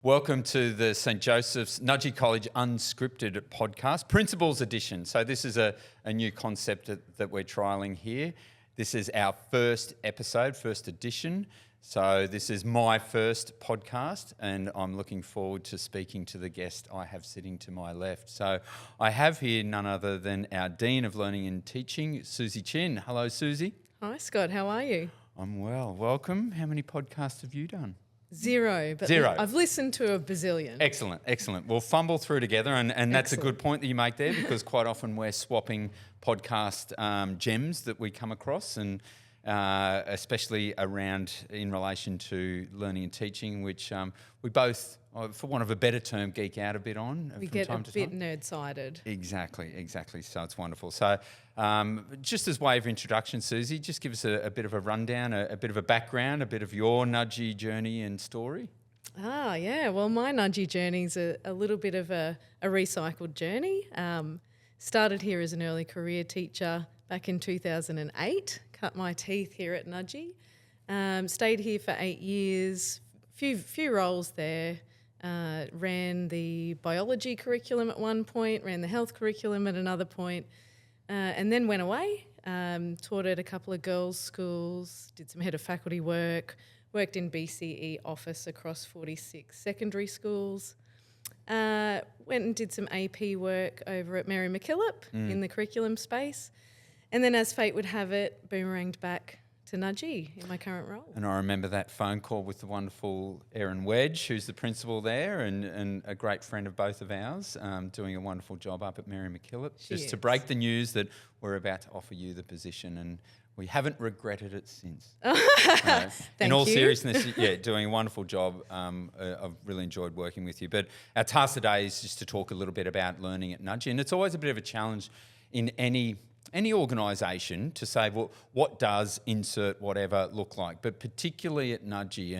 Welcome to the St. Joseph's Nudgee College Unscripted podcast, Principals Edition. So this is a new concept that we're trialling here. This is our first episode, first edition. So this is my first podcast, and I'm looking forward to speaking to the guest I have sitting to my left. So I have here none other than our Dean of Learning and Teaching, Suzie Tjin. Hello, Suzie. Hi, Scott. How are you? I'm well. Welcome. How many podcasts have you done? Zero. But Zero. I've listened to a bazillion. Excellent. We'll fumble through together, and that's a good point that you make there, because quite often we're swapping podcast gems that we come across, and especially around in relation to learning and teaching, which we both, for want of a better term, geek out a bit on. We from get time a to bit time. nerd-sided. Exactly. So it's wonderful. So just as way of introduction, Suzie, just give us a bit of a rundown, a bit of a background, a bit of your Nudgee journey and story. Well, my Nudgee journey's a little bit of a recycled journey. Started here as an early career teacher back in 2008, cut my teeth here at Nudgee. Stayed here for 8 years, few roles there. Ran the biology curriculum at one point, ran the health curriculum at another point, and then went away. Taught at a couple of girls' schools, did some head of faculty work, worked in BCE office across 46 secondary schools. Went and did some AP work over at Mary MacKillop in the curriculum space. And then, as fate would have it, boomeranged back to Nudgee in my current role. And I remember that phone call with the wonderful Erin Wedge, who's the principal there and a great friend of both of ours, doing a wonderful job up at Mary MacKillop. To break the news that we're about to offer you the position, and we haven't regretted it since. In all seriousness, doing a wonderful job. I've really enjoyed working with you. But our task today is just to talk a little bit about learning at Nudgee, and it's always a bit of a challenge in any organisation to say, well, what does insert whatever look like? But particularly at Nudgee,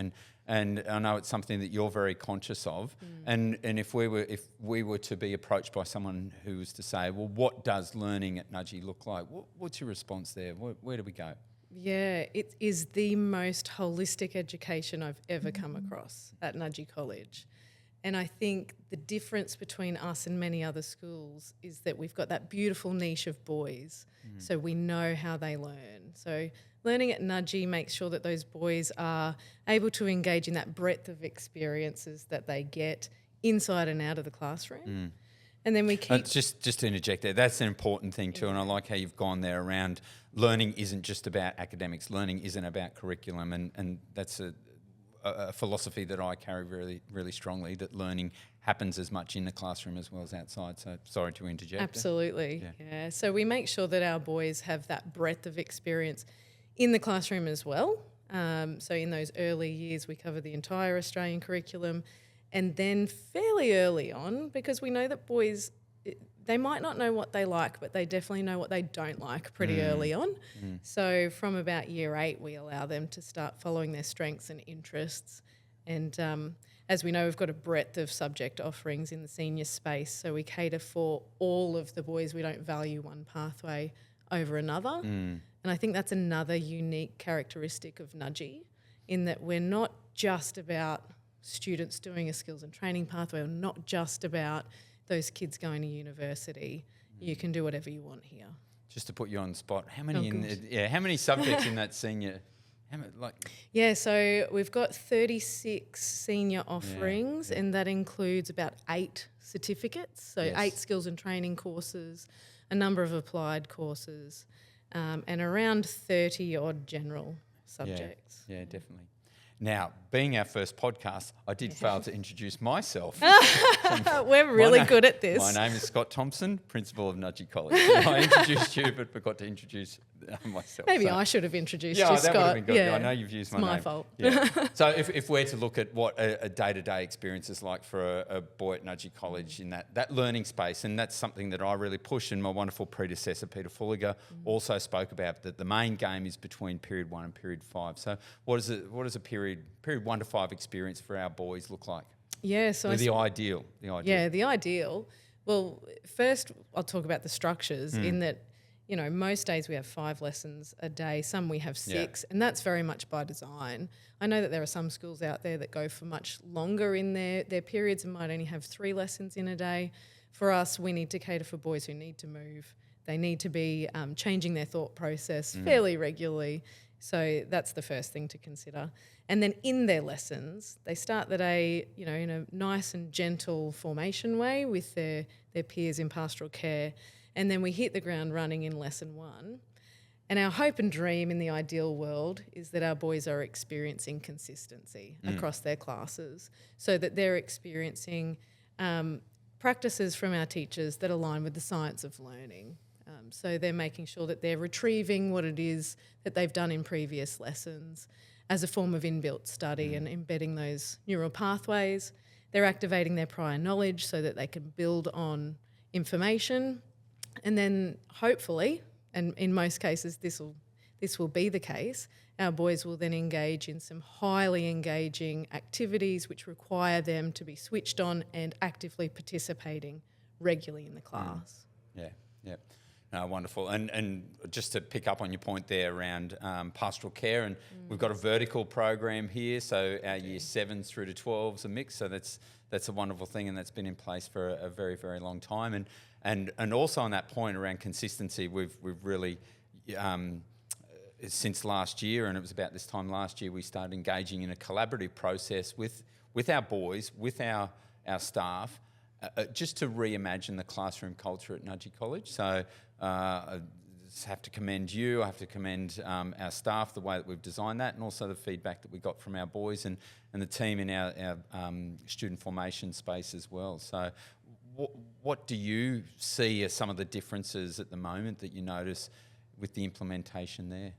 and I know it's something that you're very conscious of. And if we were to be approached by someone who was to say, well, what does learning at Nudgee look like? What's your response there? Where do we go? Yeah, it is the most holistic education I've ever come across at Nudgee College. And I think the difference between us and many other schools is that we've got that beautiful niche of boys, so we know how they learn. So learning at Nudgee makes sure that those boys are able to engage in that breadth of experiences that they get inside and out of the classroom. And then we keep... Just to interject there, that's an important thing too, and I like how you've gone there around learning isn't just about academics, learning isn't about curriculum, and that's a philosophy that I carry really, really strongly, that learning happens as much in the classroom as well as outside. So sorry to interject. Absolutely, yeah. So we make sure that our boys have that breadth of experience in the classroom as well. So in those early years, we cover the entire Australian curriculum, and then fairly early on, because we know that boys, they might not know what they like, but they definitely know what they don't like pretty early on. So from about year 8, we allow them to start following their strengths and interests. And as we know, we've got a breadth of subject offerings in the senior space, so we cater for all of the boys. We don't value one pathway over another. And I think that's another unique characteristic of Nudgee, in that we're not just about students doing a skills and training pathway, or not just about those kids going to university. You can do whatever you want here. Just to put you on the spot, how many subjects in that senior? So we've got 36 senior offerings, and that includes about 8 certificates. So 8 skills and training courses, a number of applied courses, and around 30 odd general subjects. Yeah, definitely. Now, being our first podcast, I did fail to introduce myself. We're really good at this. My name is Scott Thompson, principal of Nudgee College. I introduced you, but forgot to introduce myself. Maybe I should have introduced you, that Scott. would have been good. Yeah. I know you've used my name. It's my fault. Yeah. So if we're to look at what a day-to-day experience is like for a boy at Nudgee College in that learning space, and that's something that I really push, and my wonderful predecessor, Peter Fulliger, also spoke about, that the main game is between period 1 and period 5. So what does a period 1 to 5 experience for our boys look like? Yeah, so the ideal. Yeah, the ideal. Well, first I'll talk about the structures, in that most days we have 5 lessons a day, some we have 6, and that's very much by design. I know that there are some schools out there that go for much longer in their periods and might only have 3 lessons in a day. For us, we need to cater for boys who need to move. They need to be changing their thought process fairly regularly. So that's the first thing to consider. And then in their lessons, they start the day, in a nice and gentle formation way with their peers in pastoral care. And then we hit the ground running in lesson 1. And our hope and dream in the ideal world is that our boys are experiencing consistency across their classes, so that they're experiencing practices from our teachers that align with the science of learning. So they're making sure that they're retrieving what it is that they've done in previous lessons as a form of inbuilt study and embedding those neural pathways. They're activating their prior knowledge so that they can build on information. And then hopefully, and in most cases this will be the case, our boys will then engage in some highly engaging activities which require them to be switched on and actively participating regularly in the class. Yeah. No, wonderful. And just to pick up on your point there around pastoral care, and we've got a vertical program here, so our year 7s through to 12s are mixed, so that's a wonderful thing, and that's been in place for a very, very long time. And also on that point around consistency, we've really since last year, and it was about this time last year, we started engaging in a collaborative process with our boys, with our staff, just to reimagine the classroom culture at Nudgee College. So I just have to commend you, I have to commend our staff, the way that we've designed that, and also the feedback that we got from our boys and the team in our student formation space as well. So what do you see as some of the differences at the moment that you notice with the implementation there?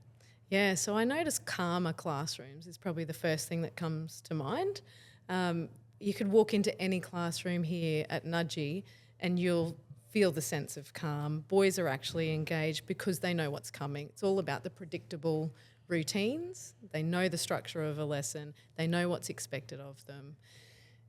Yeah, so I notice calmer classrooms is probably the first thing that comes to mind. You could walk into any classroom here at Nudgee and you'll feel the sense of calm. Boys are actually engaged because they know what's coming. It's all about the predictable routines. They know the structure of a lesson. They know what's expected of them.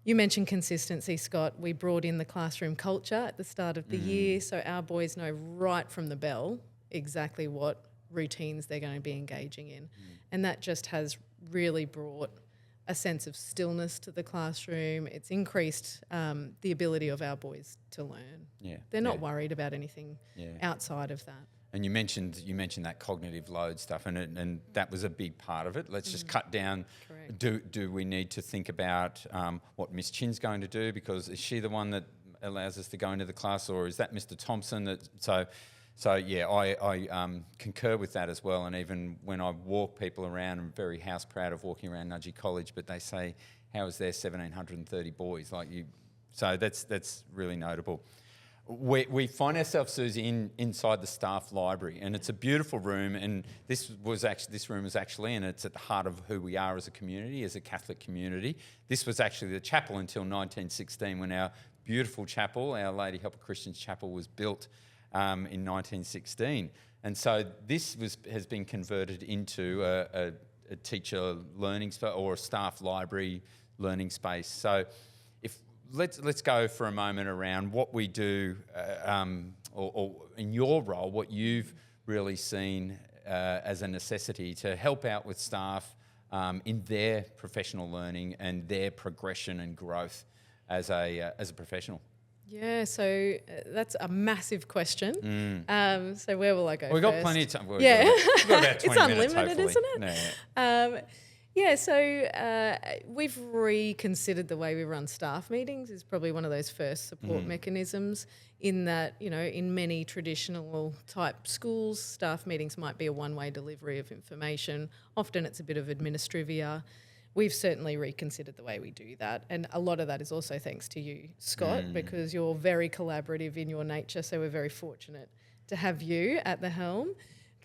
You mentioned consistency, Scott. We brought in the classroom culture at the start of the year, so our boys know right from the bell exactly what routines they're going to be engaging in. And that just has really brought a sense of stillness to the classroom. It's increased the ability of our boys to learn. Yeah, they're not worried about anything outside of that. And you mentioned that cognitive load stuff, and that was a big part of it. Let's just cut down. Correct. Do we need to think about what Miss Tjin's going to do, because is she the one that allows us to go into the class, or is that Mr. Thompson? So yeah, I concur with that as well. And even when I walk people around, I'm very house proud of walking around Nudgee College, but they say, how is there 1,730 boys like you? So that's really notable. We find ourselves, Suzie, inside the staff library, and it's a beautiful room. And this room was actually, and it's at the heart of who we are as a community, as a Catholic community. This was actually the chapel until 1916, when our beautiful chapel, Our Lady Help of Christians Chapel, was built in 1916. And so this has been converted into a teacher learning space, or a staff library learning space. So let's go for a moment around what we do, or in your role, what you've really seen as a necessity to help out with staff in their professional learning and their progression and growth as a professional. Yeah, so that's a massive question. So where will I go? We've got first? plenty of time. We've got about 20 it's minutes, unlimited, hopefully. isn't it? Yeah, so we've reconsidered the way we run staff meetings. Is probably one of those first support mechanisms, in that, in many traditional type schools, staff meetings might be a one-way delivery of information. Often it's a bit of administrivia. We've certainly reconsidered the way we do that. And a lot of that is also thanks to you, Scott, because you're very collaborative in your nature. So we're very fortunate to have you at the helm.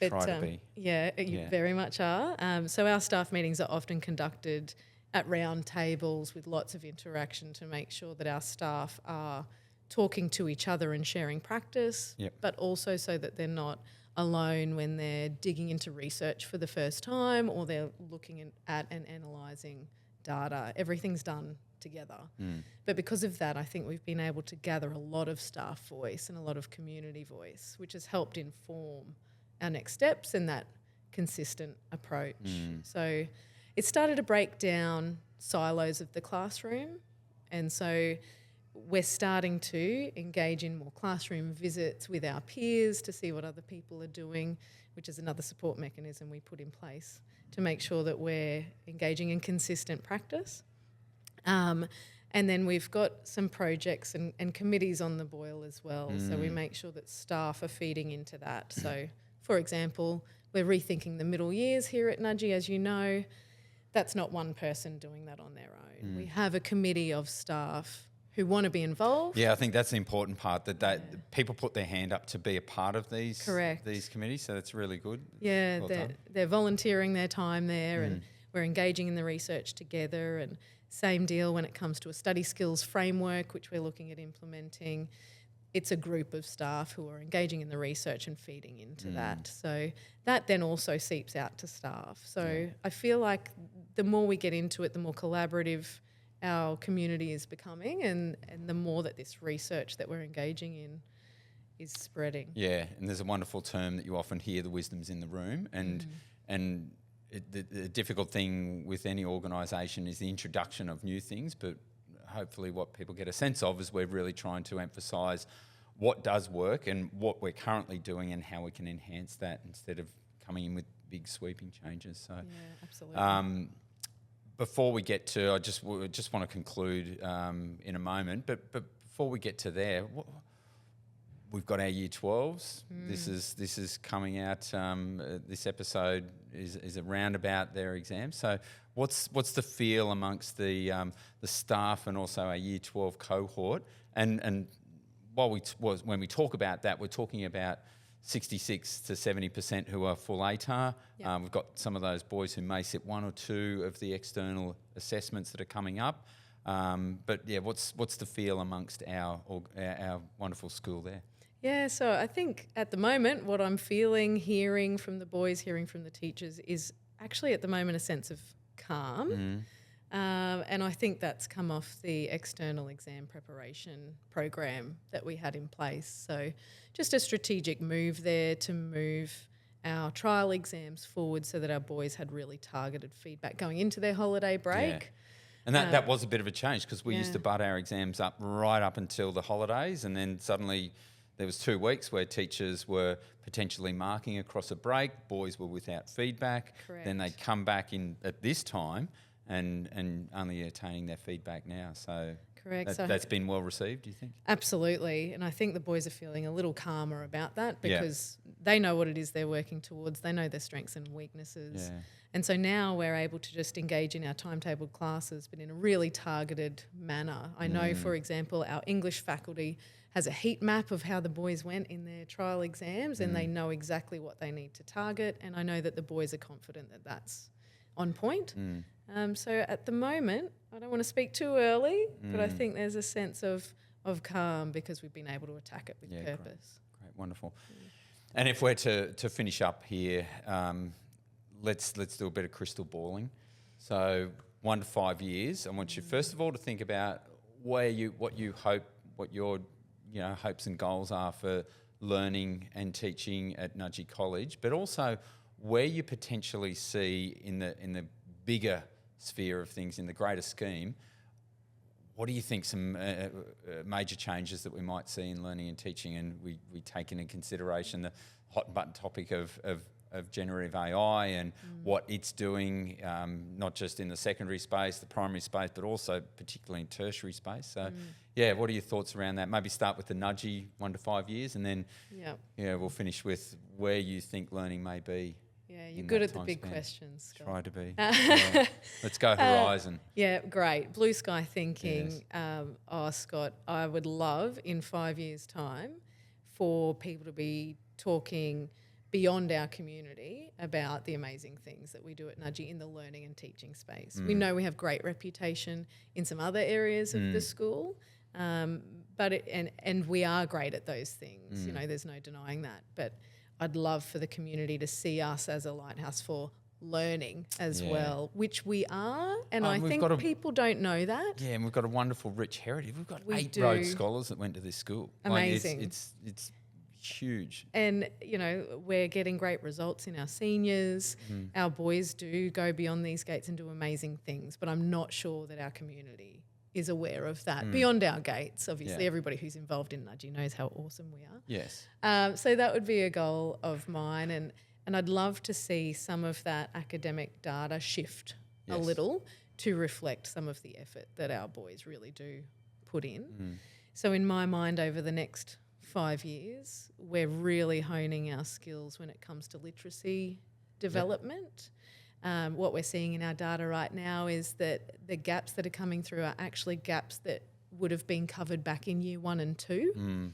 But, try to be. Yeah, you very much are. So our staff meetings are often conducted at round tables with lots of interaction to make sure that our staff are talking to each other and sharing practice, but also so that they're not alone when they're digging into research for the first time, or they're looking at and analysing data. Everything's done together. But because of that, I think we've been able to gather a lot of staff voice and a lot of community voice, which has helped inform our next steps and that consistent approach. So it started to break down silos of the classroom, and so we're starting to engage in more classroom visits with our peers to see what other people are doing, which is another support mechanism we put in place to make sure that we're engaging in consistent practice. And then we've got some projects and committees on the boil as well. So we make sure that staff are feeding into that. So, for example, we're rethinking the middle years here at Nudgee, as you know. That's not one person doing that on their own. We have a committee of staff who want to be involved. Yeah, I think that's the important part, that people put their hand up to be a part of these committees, so that's really good. Yeah, Well they're volunteering their time there and we're engaging in the research together, and same deal when it comes to a study skills framework, which we're looking at implementing. It's a group of staff who are engaging in the research and feeding into that. So that then also seeps out to staff. So I feel like the more we get into it, the more collaborative our community is becoming, and the more that this research that we're engaging in is spreading. Yeah, and there's a wonderful term that you often hear, the wisdom's in the room, and the difficult thing with any organisation is the introduction of new things, but hopefully what people get a sense of is we're really trying to emphasise what does work and what we're currently doing and how we can enhance that instead of coming in with big sweeping changes. So, yeah, absolutely. Before we get to, I just want to conclude in a moment, but before we get to there, we've got our Year 12s. This is coming out. This episode is around about their exams. So, what's the feel amongst the staff and also our Year 12 cohort? And while when we talk about that, we're talking about 66 to 70% who are full ATAR. Yep. We've got some of those boys who may sit one or two of the external assessments that are coming up. But yeah, what's the feel amongst our wonderful school there? Yeah, so I think at the moment what I'm feeling, hearing from the boys, hearing from the teachers is actually at the moment a sense of calm. And I think that's come off the external exam preparation program that we had in place. So just a strategic move there to move our trial exams forward so that our boys had really targeted feedback going into their holiday break. Yeah. And that was a bit of a change because we used to butt our exams up right up until the holidays, and then suddenly there was 2 weeks where teachers were potentially marking across a break, boys were without feedback. Correct. Then they'd come back in at this time and only attaining their feedback now. So Correct. That's been well received, do you think? Absolutely. And I think the boys are feeling a little calmer about that because they know what it is they're working towards. They know their strengths and weaknesses. Yeah. And so now we're able to just engage in our timetabled classes, but in a really targeted manner. I know, for example, our English faculty has a heat map of how the boys went in their trial exams and they know exactly what they need to target. And I know that the boys are confident that that's on point. So at the moment, I don't want to speak too early, but I think there's a sense of calm because we've been able to attack it with purpose. Great, wonderful. And if we're to finish up here, let's do a bit of crystal balling. So 1 to 5 years, I want you first of all to think about what you hope, what your hopes and goals are for learning and teaching at Nudgee College, but also where you potentially see in the bigger sphere of things, in the greater scheme, what do you think some major changes that we might see in learning and teaching? And we take into consideration the hot button topic of generative AI and what it's doing, not just in the secondary space, the primary space, but also particularly in tertiary space. So, what are your thoughts around that? Maybe start with the Nudgee 1 to 5 years, and then we'll finish with where you think learning may be. Yeah, you're good at the big questions, Scott. Try to be. Let's go horizon. Great. Blue sky thinking. Yes. Scott, I would love in 5 years' time for people to be talking beyond our community about the amazing things that we do at Nudgee in the learning and teaching space. We know we have great reputation in some other areas of the school, but we are great at those things. There's no denying that. But I'd love for the community to see us as a lighthouse for learning as well, which we are, and I think people don't know that. Yeah, and we've got a wonderful, rich heritage. We've got 8 Rhodes Scholars that went to this school. Amazing. Like it's huge. And, you know, we're getting great results in our seniors. Our boys do go beyond these gates and do amazing things, but I'm not sure that our community is aware of that beyond our gates. Obviously, everybody who's involved in Nudgee knows how awesome we are. Yes. So that would be a goal of mine, and I'd love to see some of that academic data shift a little to reflect some of the effort that our boys really do put in. So in my mind, over the next 5 years, we're really honing our skills when it comes to literacy development. What we're seeing in our data right now is that the gaps that are coming through are actually gaps that would have been covered back in year 1 and 2.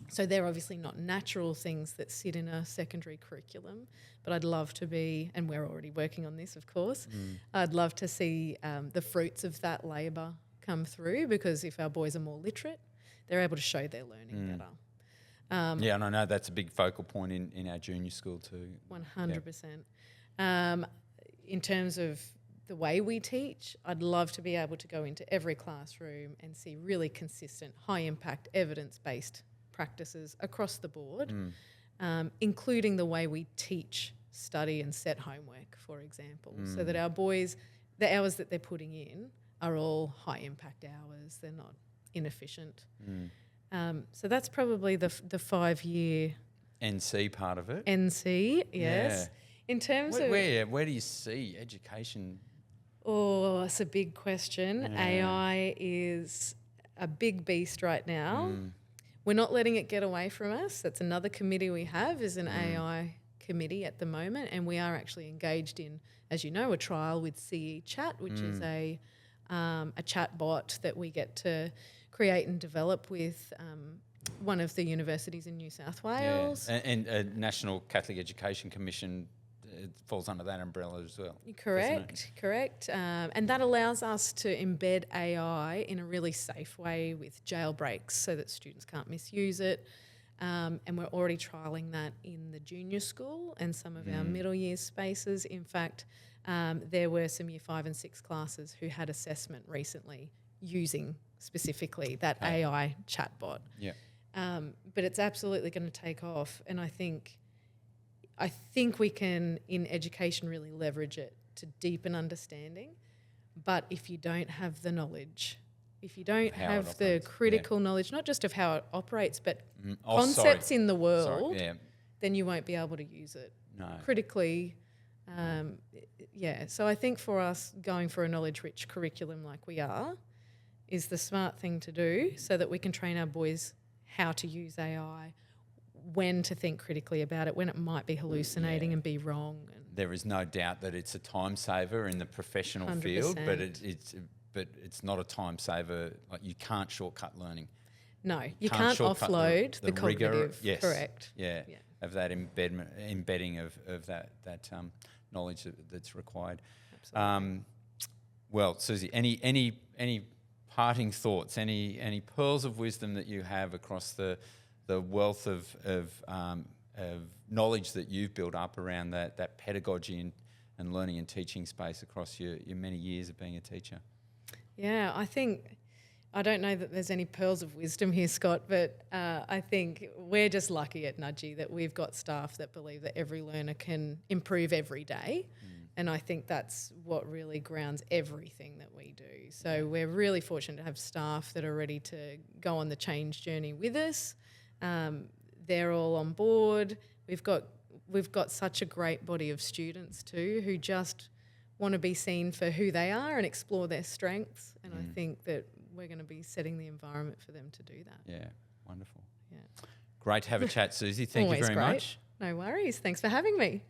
So they're obviously not natural things that sit in a secondary curriculum, but I'd love to be, and we're already working on this, of course, I'd love to see the fruits of that labour come through, because if our boys are more literate, they're able to show their learning better. Yeah, and I know that's a big focal point in our junior school too. 100%. In terms of the way we teach, I'd love to be able to go into every classroom and see really consistent, high-impact, evidence-based practices across the board, including the way we teach, study and set homework, for example, so that our boys, the hours that they're putting in are all high-impact hours. They're not inefficient. So that's probably the 5-year... NC part of it. NC, yes. Yeah. In terms of... Where do you see education? Oh, that's a big question. Yeah. AI is a big beast right now. We're not letting it get away from us. That's another committee we have, is an AI committee at the moment, and we are actually engaged in, as you know, a trial with CE Chat, which is a chat bot that we get to create and develop with one of the universities in New South Wales. Yeah. And a National Catholic Education Commission falls under that umbrella as well. Correct. And that allows us to embed AI in a really safe way with jailbreaks so that students can't misuse it. And we're already trialling that in the junior school and some of our middle year spaces. In fact, there were some year 5 and 6 classes who had assessment recently using specifically that AI chatbot. Yeah. But it's absolutely going to take off, and I think we can, in education, really leverage it to deepen understanding. But if you don't have the knowledge, if you don't have the critical knowledge, not just of how it operates, but concepts in the world, then you won't be able to use it critically. So I think for us, going for a knowledge-rich curriculum like we are is the smart thing to do, so that we can train our boys how to use AI, when to think critically about it, when it might be hallucinating and be wrong. And there is no doubt that it's a time saver in the professional 100%. Field, but it's not a time saver. Like, you can't shortcut learning. No, you can't offload the cognitive. Yes, correct. Yeah, of that embedding of that knowledge that's required. Absolutely. Well, Suzie, any parting thoughts? Any pearls of wisdom that you have across the wealth of knowledge that you've built up around that pedagogy and learning and teaching space across your many years of being a teacher? Yeah, I don't know that there's any pearls of wisdom here, Scott, but I think we're just lucky at Nudgee that we've got staff that believe that every learner can improve every day. And I think that's what really grounds everything that we do. So we're really fortunate to have staff that are ready to go on the change journey with us. They're all on board. We've got such a great body of students too, who just want to be seen for who they are and explore their strengths. And I think that we're going to be setting the environment for them to do that. Yeah, wonderful. Yeah. Great to have a chat, Suzie. Thank you very much. No worries. Thanks for having me.